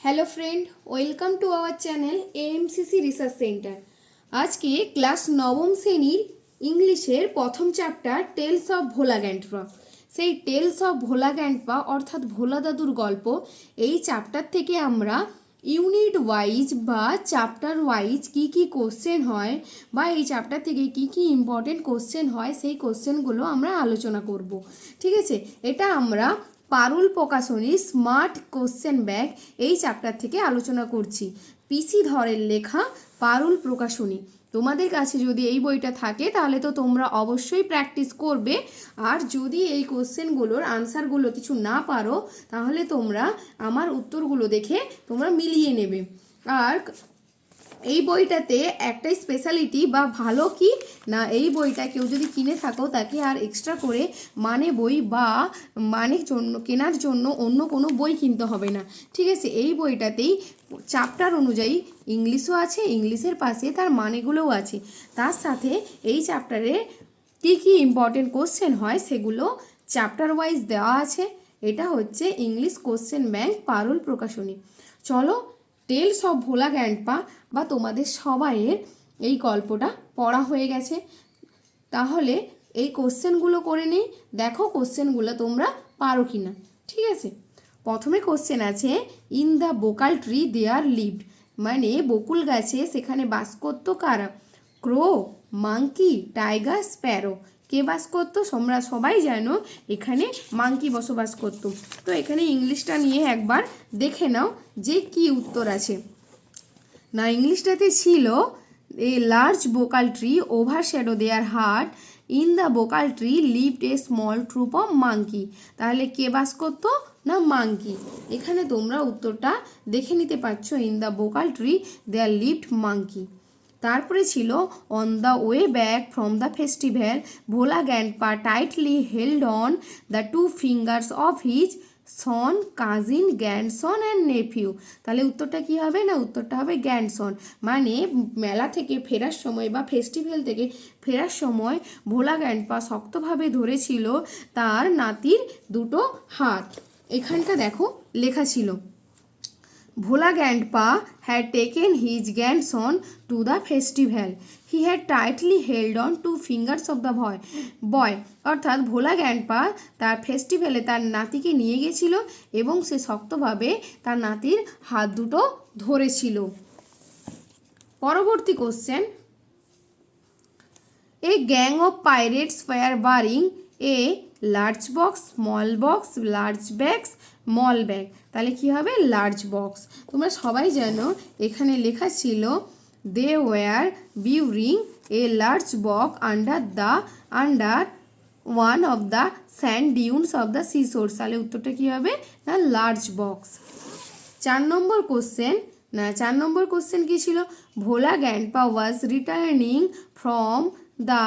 Hello friend, welcome to our channel AMCC research centre. আজকে class নবম শ্রেণীর ইংলিশের প্রথম chapter tales of Bhola grandpa. সেই টেলস অফ ভোলা গ্র্যান্ডপা অর্থাৎ ভোলা দাদুর গল্প, এই চ্যাপ্টার থেকে আমরা ইউনিট ওয়াইজ বা চ্যাপ্টার ওয়াইজ কী কী কোশ্চেন হয় বা এই চ্যাপ্টার থেকে কী কী ইম্পর্টেন্ট কোশ্চেন হয় সেই কোশ্চেনগুলো আমরা আলোচনা করব। ঠিক আছে, এটা আমরা পারুল প্রকাশনীর স্মার্ট কোশ্চেন ব্যাগ এই চ্যাপ্টার থেকে আলোচনা করছি। পিসি ধরের লেখা পারুল প্রকাশনী। তোমাদের কাছে যদি এই বইটা থাকে তাহলে তো তোমরা অবশ্যই প্র্যাকটিস করবে, আর যদি এই কোশ্চেনগুলোর আনসারগুলো কিছু না পারো তাহলে তোমরা আমার উত্তরগুলো দেখে তোমরা মিলিয়ে নেবে। আর এই বইটাতে একটাই স্পেশালিটি বা ভালো কি না, এই বইটা কেউ যদি কিনে থাকো তাকে আর এক্সট্রা করে মানে বই বা মানের জন্য কেনার জন্য অন্য কোনো বই কিনতে হবে না। ঠিক আছে, এই বইটাতেই চ্যাপ্টার অনুযায়ী ইংলিশও আছে, ইংলিশের পাশে তার মানেগুলোও আছে, তার সাথে এই চ্যাপ্টারে কী কী ইম্পর্টেন্ট কোশ্চেন হয় সেগুলো চ্যাপ্টার ওয়াইজ দেওয়া আছে। এটা হচ্ছে ইংলিশ কোশ্চেন ব্যাংক পারুল প্রকাশনী। চলো, টেলস অফ ভোলা গ্র্যান্ডপা বা তোমাদের সবাইয়ের এই গল্পটা পড়া হয়ে গেছে, তাহলে এই কোশ্চেনগুলো করে নিই। দেখো কোশ্চেনগুলো তোমরা পারো কি না। ঠিক আছে, প্রথমে কোশ্চেন আছে in the bakul tree there lived, মানে বকুল গাছে সেখানে বাস করতো কারা? Crow, monkey, tiger, sparrow. কে বাস করতো? তোমরা সবাই জানো এখানে মাঙ্কি বসবাস করতো। তো এখানে ইংলিশটা নিয়ে একবার দেখে নাও যে কি উত্তর আছে। না, ইংলিশটাতে ছিল a large bakul tree overshadow their heart, in the bakul tree lived a small troop of monkey. তাহলে কে বাস করতো? না, মাঙ্কি। এখানে তোমরা উত্তরটা দেখে নিতে পারছো, in the bakul tree there lived monkey. তারপরে ছিল on the way back from the festival Bhola grandpa tightly held on the two fingers of his son, cousin, grandson and nephew. তাহলে উত্তরটা কি হবে? না, উত্তরটা হবে গ্র্যান্ডসন। মানে মেলা থেকে ফেরার সময় বা ফেস্টিভ্যাল থেকে ফেরার সময় ভোলা গ্র্যান্ডপা শক্তভাবে ধরেছিল তার নাতির দুটো হাত। এখানটা দেখো লেখা ছিল Bhola grandpa had taken his grandson to the festival. He had tightly held on two fingers of the boy. অর্থাৎ ভোলা গ্র্যান্ডপা তার ফেস্টিভ্যালে তার নাতিকে নিয়ে গেছিল এবং সে শক্তভাবে তার নাতির হাত দুটো ধরেছিল। পরবর্তী question, a gang of pirates were burying a large box, small box, large bags, small bag. তাহলে কি হবে? Large box. তোমরা সবাই জানো এখানে লেখা ছিল they were burying a large box under one of the sand dunes of the sea shore. তাহলে উত্তরটা কি হবে? না, লার্জ বক্স। 4 নম্বর কোশ্চেন, না 4 নম্বর কোশ্চেন কি ছিল? Bhola grandpa was returning from the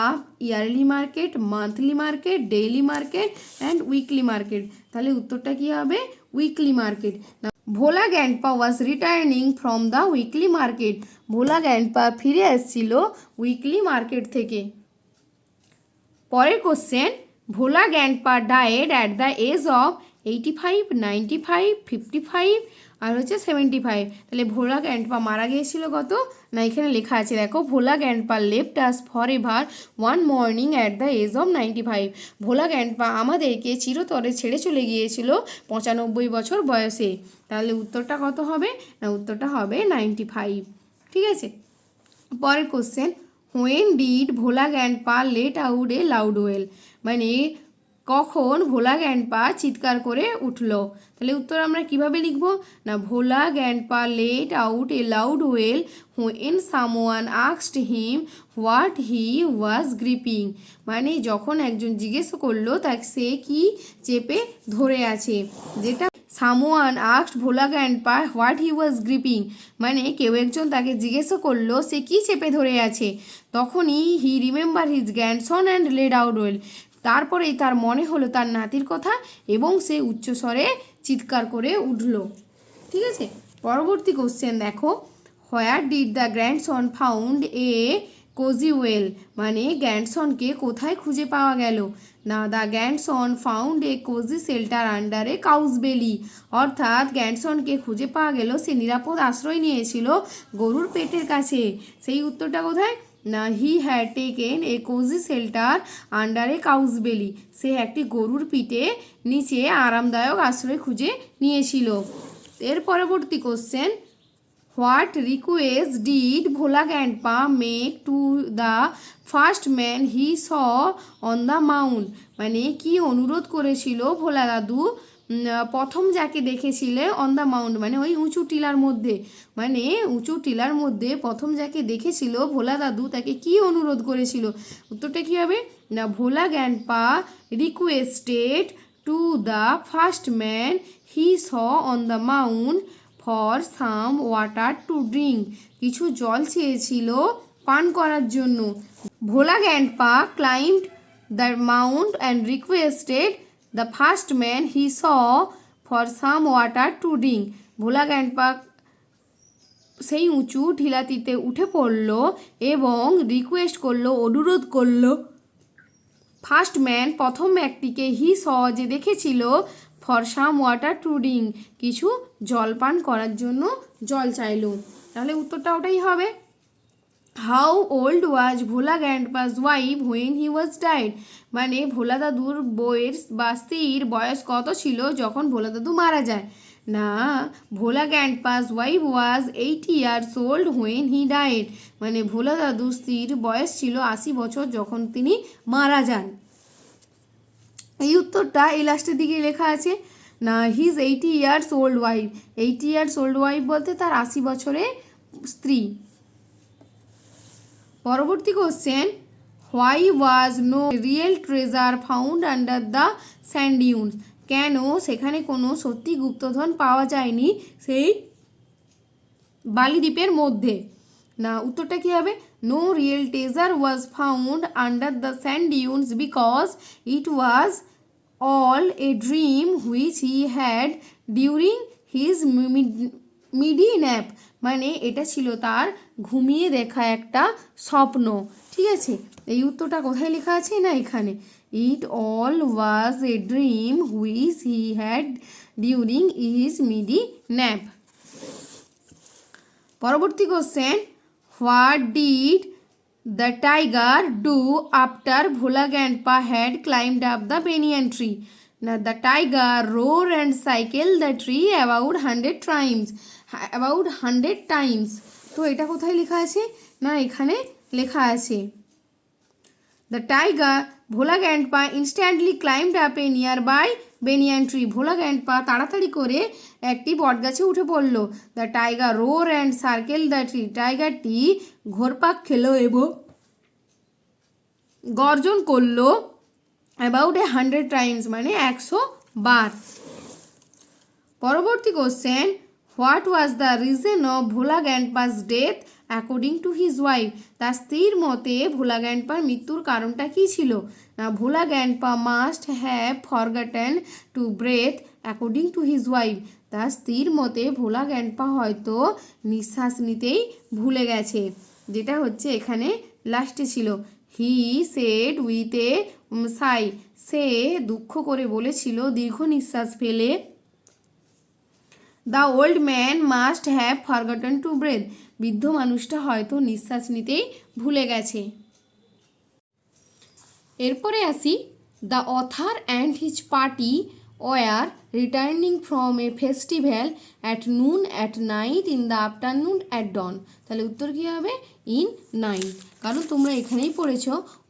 yearly market, monthly market, daily market and weekly market. তাহলে উত্তরটা কি হবে? Weekly market. Bhola grandpa was returning from the weekly market. Bhola grandpa ফিরে আসছিল উইকলি মার্কেট থেকে। পরের question, Bhola grandpa died at the age of 85, 95, 55 আর হচ্ছে 75। তাহলে ভোলা গ্র্যান্ডপা মারা গিয়েছিল কত? না, এখানে লেখা আছে দেখো, Bhola grandpa left us forever one morning at the age of 95। Bhola grandpa আমাদেরকে চিরতরে ছেড়ে চলে গিয়েছিল 95 বছর বয়সে। তাহলে উত্তরটা কত হবে? না, উত্তরটা হবে 95। ঠিক আছে, পরের question, when did Bhola grandpa let out a loud wail, মানে কখন ভোলা গ্র্যান্ডপা চিৎকার করে উঠলো। তাহলে উত্তর আমরা কিভাবে লিখব? না, Bhola grandpa let out a loud wail when someone asked him what he was gripping. মানে যখন একজন জিজ্ঞেস করলো তাকে সে কি চেপে ধরে আছে। যেটা someone asked Bhola grandpa what he was gripping, মানে কেউ একজন তাকে জিজ্ঞেস করলো সে কি চেপে ধরে আছে। তখনই he remember his grandson and let out wail, তারপরেই তার মনে হলো তার নাতির কথা এবং সে উচ্চস্বরে চিৎকার করে উঠল। ঠিক আছে, পরবর্তী কোশ্চেন দেখো, where did the grandson found a cosy well মানে গ্যান্ডসনকে কোথায় খুঁজে পাওয়া গেল না, the grandson found a cosy shelter under a cow's belly, অর্থাৎ গ্যান্ডসনকে খুঁজে পাওয়া গেল সে নিরাপদ আশ্রয় নিয়েছিল গরুর পেটের কাছে। সেই উত্তরটা কোথায় না, he had taken A cosy shelter under a cow's বেলি, সে একটি গরুর পিঠে নিচে আরামদায়ক আশ্রয় খুঁজে নিয়েছিল। এর পরবর্তী question, what request did Bhola grandpa make two the first man he saw on the Mount, মানে কি অনুরোধ করেছিল ভোলা দাদু প্রথম যাকে দেখেছিলে অন দ্য মাউন্ট মানে ওই উঁচু টিলার মধ্যে, মানে উঁচু টিলার মধ্যে প্রথম যাকে দেখেছিল ভোলা দাদু তাকে কি অনুরোধ করেছিল। উত্তরটা কী হবে না, Bhola grandpa requested to the first man he saw on the mount for some water to drink, কিছু জল চেয়েছিল পান করার জন্য। Bhola grandpa climbed the mount and requested the first man he saw for some water to drink, Bhola grandpa সেই উঁচু ঢিলাতিতে উঠে পড়ল এবং রিকোয়েস্ট করলো, অনুরোধ করলো ফার্স্ট ম্যান প্রথম ব্যক্তিকে হি স যে দেখেছিল for some water to drink, কিছু জল পান করার জন্য জল চাইল। তাহলে উত্তরটা ওটাই হবে। How old was Bhola grandpa's wife when he was died, মানে ভোলা দাদুর বউয়ের বা স্ত্রীর বয়স কত ছিল যখন ভোলা দাদু মারা যায় না, Bhola grandpa's wife was 80 years old when he died, মানে ভোলা দাদুর স্ত্রীর বয়স ছিল 80 বছর যখন তিনি মারা যান। এই উত্তরটা এই লাস্টের দিকে লেখা আছে না, his 80 years old wife, 80 years old wife বলতে তার 80 বছরের স্ত্রী। পরবর্তী question, why was no real treasure found under the sand dunes, কেন সেখানে কোনো সত্যি গুপ্তধন পাওয়া যায়নি সেই বালিদ্বীপের মধ্যে না, উত্তরটা কী হবে, no real treasure was found under the sand dunes because it was all a dream which he had during his midday nap, মানে এটা ছিল তার ঘুমিয়ে দেখা একটা স্বপ্ন। ঠিক আছে, এই উত্তরটা কোথায় লেখা আছে না এখানে, it all was a dream which he had during his midday nap. পরবর্তী question, what did the tiger do after Bhola grandpa had climbed up the banyan tree, না the tiger roar and cycle the tree about 100 times, তো এটা কোথায় লেখা আছে না এখানে লেখা আছে, the tiger Bhola grandpa instantly climbed up a nearby banyan tree, Bhola grandpa তাড়াতাড়ি করে একটি বটগাছে উঠে পড়ল। The tiger roar and circle the tree, টাইগারটি ঘোরপাক খেলো এবং গর্জন করলো অ্যাবাউট 100 টাইমস মানে 100 বার। পরবর্তী question, what was the reason of Bhola grandpa's death according to his wife, তার স্ত্রীর মতে ভোলা গ্র্যান্ডপার মৃত্যুর কারণটা কী ছিল না, Bhola grandpa must have forgotten to breath according to his wife, তার স্ত্রীর মতে ভোলা গ্র্যান্ডপা হয়তো নিঃশ্বাস নিতেই ভুলে গেছে, যেটা হচ্ছে এখানে লাস্টে ছিল, হি সেড উইথ এ সাই, সে দুঃখ করে বলেছিল দীর্ঘ নিঃশ্বাস ফেলে, the old man must have forgotten to breathe, বৃদ্ধ মানুষটা হয়তো নিঃশ্বাস নিতেই ভুলে গেছে। এরপরে আসি, the author and his party war returning from a festival at noon at night in the afternoon at dawn, তাহলে উত্তর কী হবে ইন নাইট, কারণ তোমরা এখানেই পড়েছ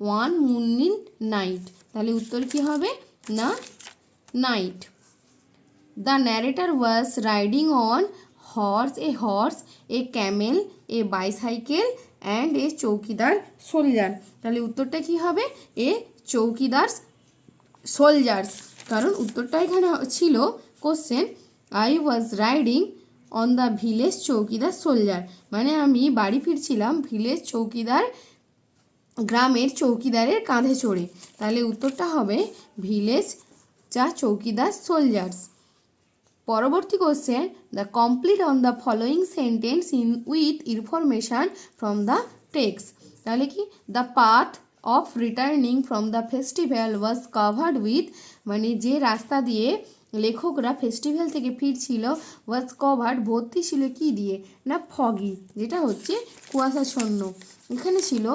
ওয়ান মুন ইন নাইট, তাহলে উত্তর কী হবে না night. The narrator was riding on a horse, a camel, a bicycle and a চৌকিদার সোলজার, তাহলে উত্তরটা কি হবে এ চৌকিদার সোলজার্স, কারণ উত্তরটা এখানে ছিল question I was riding on the village চৌকিদার সোলজার, মানে আমি বাড়ি ফিরছিলাম ভিলেজ চৌকিদার গ্রামের চৌকিদারের কাঁধে চড়ে, তাহলে উত্তরটা হবে ভিলেজ যা চৌকিদার সোলজার্স। পরবর্তী question, the complete on the following sentence in with information from the text, তাহলে কি the path of returning from the festival was covered with, মানে যে রাস্তা দিয়ে লেখকরা ফেস্টিভ্যাল থেকে ফিরছিল ওয়াজ কভার্ড ভর্তি ছিল কি দিয়ে, না ফগি, যেটা হচ্ছে কুয়াশাচ্ছন্ন। এখানে ছিল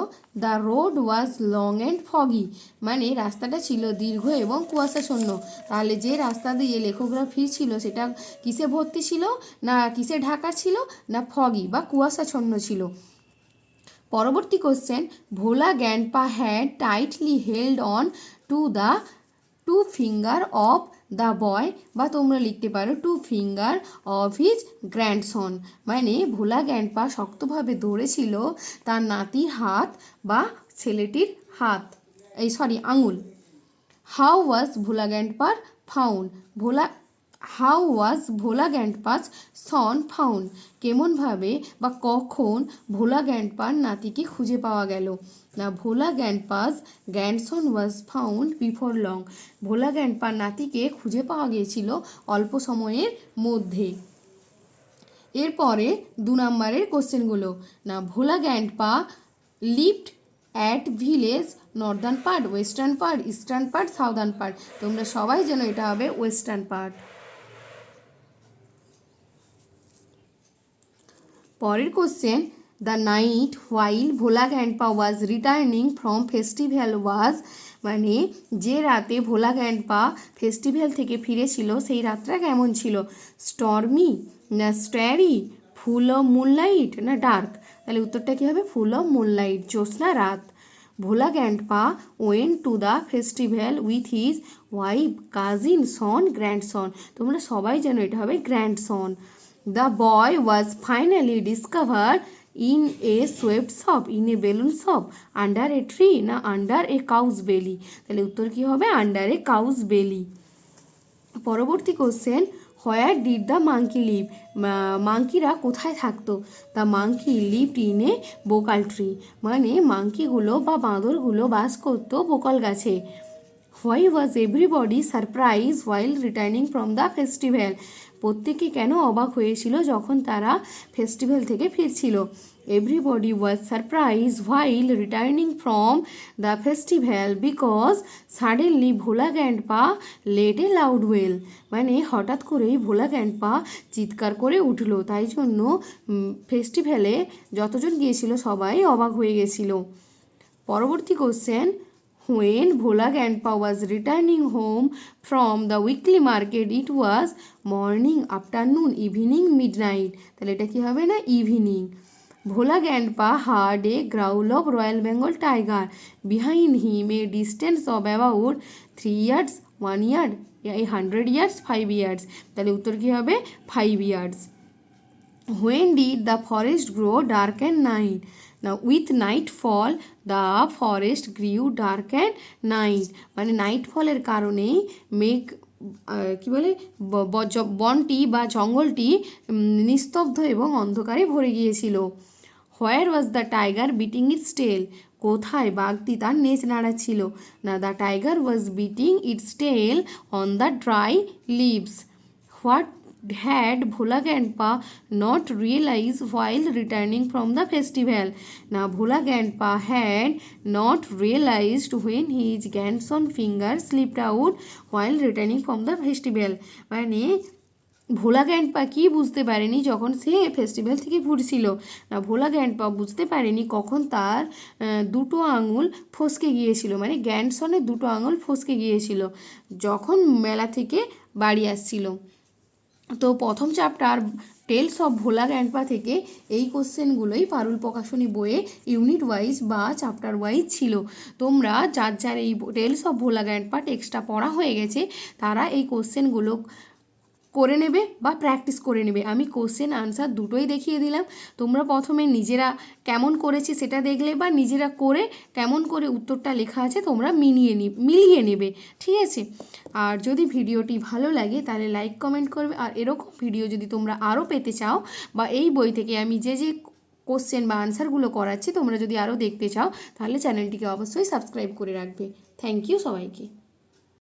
the road was long and foggy, মানে রাস্তাটা ছিল দীর্ঘ এবং কুয়াশাচ্ছন্ন। তাহলে যে রাস্তা দিয়ে লেখকরা ফিরছিল সেটা কিসে ভর্তি ছিল, না কিসে ঢাকা ছিল, না ফগি বা কুয়াশাচ্ছন্ন ছিল। পরবর্তী question, Bhola grandpa had tightly held on to the two finger of the boy, বা তোমরা লিখতে পারো two finger of his grandson, মানে ভোলা গ্র্যান্ডপা শক্তভাবে ধরেছিল তার নাতির হাত বা ছেলেটির হাত, আঙুল। হাউ ওয়াজ ভোলা গ্র্যান্ডপার found, how was Bhola grandpa's son found, কেমনভাবে বা কখন ভোলা গ্র্যান্ডপার নাতিকে খুঁজে পাওয়া গেল, না Bhola grandpa's grandson was found before long, Bhola গ্র্যান্ডপার নাতিকে খুঁজে পাওয়া গিয়েছিল অল্প সময়ের মধ্যে। এরপরে 2 নম্বরের কোশ্চেনগুলো, না Bhola grandpa lived at village northern part, western part, eastern part, southern part, তোমরা সবাই যেন এটা হবে ওয়েস্টার্ন পার্ট। পরের question, the night while Bhola grandpa was returning from festival was, মানে যে রাতে ভোলা গ্র্যান্ডপা ফেস্টিভ্যাল থেকে ফিরেছিল সেই রাতটা কেমন ছিল, স্টর্মি না স্ট্যারি, ফুল অফ মুনলাইট না ডার্ক, তাহলে উত্তরটা কী হবে, ফুল অফ মুনলাইট, জ্যোৎস্না রাত। Bhola grandpa went to the festival with his wife, cousin, son, grandson, তোমরা সবাই যেন এটা হবে grandson. The boy was finally discovered in a swept shop, in a balloon shop, under a tree, না under a cow's belly, তাহলে উত্তর কি হবে, under a cow's belly। পরবর্তী question, where did the monkey live, মাঙ্কিরা কোথায় থাকতো, the monkey lived in a bakul tree, মানে মাঙ্কিগুলো বা বাঁদরগুলো বাস করতো বোকাল গাছে। Why was everybody surprise while returning from the festival, প্রত্যেকে কেন অবাক হয়েছিল যখন তারা ফেস্টিভ্যাল থেকে ফিরছিল, everybody was surprise while returning from the festival because suddenly Bhola grandpa let a loud wail, মানে হঠাৎ করেই ভোলা গ্র্যান্ডপা চিৎকার করে উঠল, তাই জন্য ফেস্টিভ্যালে যতজন গিয়েছিল সবাই অবাক হয়ে গেছিল। পরবর্তী question, when Bhola Grandpa was returning home from the weekly market, it was morning, afternoon, evening, midnight, তাহলে এটা কি হবে, না evening. Bhola Grandpa heard a growl of Royal Bengal tiger behind him a distance of about 3 yards, 1 yard, 100 yards, 5 yards, তাহলে উত্তর কি হবে, 5 yards। When did the forest grow dark and night, now with nightfall the forest grew dark and night, মানে নাইটফলের কারণেই মেঘ কি বলে বনটি বা জঙ্গলটি নিস্তব্ধ এবং অন্ধকারে ভরে গিয়েছিল। Where was the tiger beating its tail, কোথায় বাঘটি তার নেজ নাড়াচ্ছিল, না the tiger was beating its tail on the dry leaves. What had Bhola Grandpa not realized while returning from the festival, now Bhola Grandpa had not realized when his grandson finger slipped out while returning from the festival, মানে Bhola grandpa কি বুঝতে পারেনি যখন সে festival থেকে ফিরছিল, না Bhola grandpa বুঝতে পারেনি কখন তার 2টো আঙুল ফসকে গিয়েছিল, মানে গ্র্যান্ডসনের 2টো আঙুল ফসকে গিয়েছিল যখন মেলা থেকে বাড়ি আসছিল। তো প্রথম chapter tales of Bhola grandpa থেকে এই কোশ্চেনগুলোই পারুল প্রকাশনী বইয়ে ইউনিট ওয়াইজ বা চ্যাপ্টার ওয়াইজ ছিল। তোমরা যার যার এই টেলস অফ ভোলা গ্র্যান্ডপা টেক্সটটা পড়া হয়ে গেছে তারা এই কোশ্চেনগুলো করে নেবে বা প্র্যাকটিস করে নেবে। আমি কোশ্চেন আনসার দুটোই দেখিয়ে দিলাম, তোমরা প্রথমে নিজেরা কেমন করেছে সেটা দেখলে বা নিজেরা করে কেমন করে উত্তরটা লেখা আছে তোমরা মিলিয়ে নেবে, ঠিক আছে। আর যদি ভিডিওটি ভালো লাগে তাহলে লাইক কমেন্ট করবে, আর এরকম ভিডিও যদি তোমরা আরও পেতে চাও বা এই বই থেকে আমি যে কোশ্চেন বা আনসারগুলো করাচ্ছি তোমরা যদি আরও দেখতে চাও তাহলে চ্যানেলটিকে অবশ্যই সাবস্ক্রাইব করে রাখবে। থ্যাংক ইউ সবাইকে।